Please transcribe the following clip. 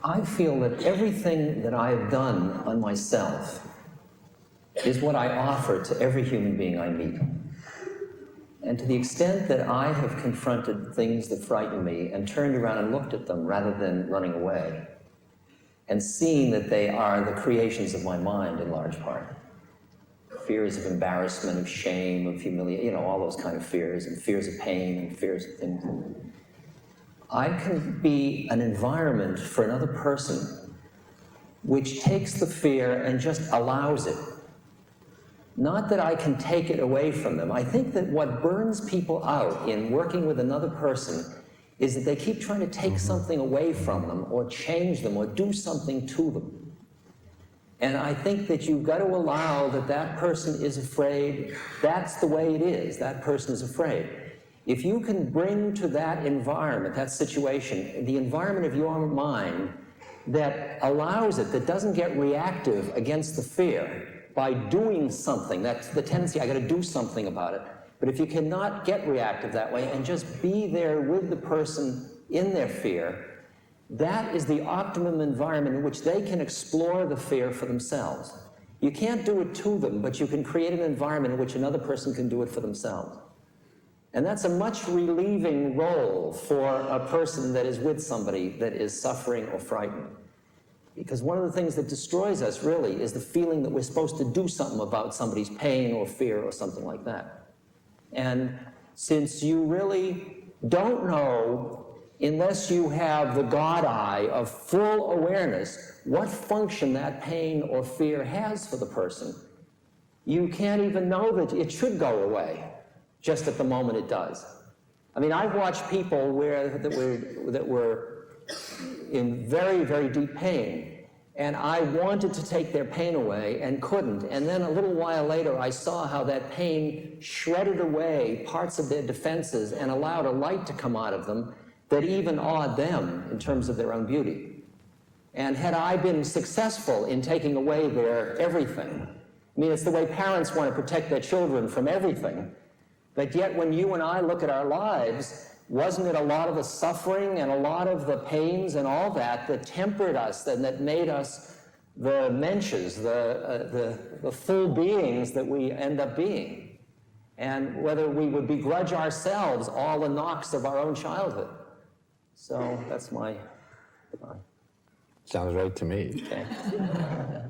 I feel that everything that I have done on myself is what I offer to every human being I meet. And to the extent that I have confronted things that frighten me and turned around and looked at them rather than running away, and seeing that they are the creations of my mind in large part, fears of embarrassment, of shame, of humiliation, all those kind of fears, and fears of pain, and fears of things. I can be an environment for another person which takes the fear and just allows it. Not that I can take it away from them. I think that what burns people out in working with another person is that they keep trying to take something away from them, or change them, or do something to them. And I think that you've got to allow that that person is afraid. That's the way it is. That person is afraid. If you can bring to that environment, that situation, the environment of your mind that allows it, that doesn't get reactive against the fear by doing something, that's the tendency, I got to do something about it. But if you cannot get reactive that way and just be there with the person in their fear, that is the optimum environment in which they can explore the fear for themselves. You can't do it to them, but you can create an environment in which another person can do it for themselves. And that's a much relieving role for a person that is with somebody that is suffering or frightened. Because one of the things that destroys us, really, is the feeling that we're supposed to do something about somebody's pain or fear or something like that. And since you really don't know, unless you have the God eye of full awareness, what function that pain or fear has for the person, you can't even know that it should go away just at the moment it does. I mean, I've watched people that were in very, very deep pain, and I wanted to take their pain away and couldn't. And then a little while later, I saw how that pain shredded away parts of their defenses and allowed a light to come out of them that even awed them in terms of their own beauty. And had I been successful in taking away their everything, I mean, it's the way parents want to protect their children from everything, but yet when you and I look at our lives, wasn't it a lot of the suffering and a lot of the pains and all that that tempered us and that made us the mensches, the full beings that we end up being? And whether we would begrudge ourselves all the knocks of our own childhood. So that's my... Sounds right to me. Okay.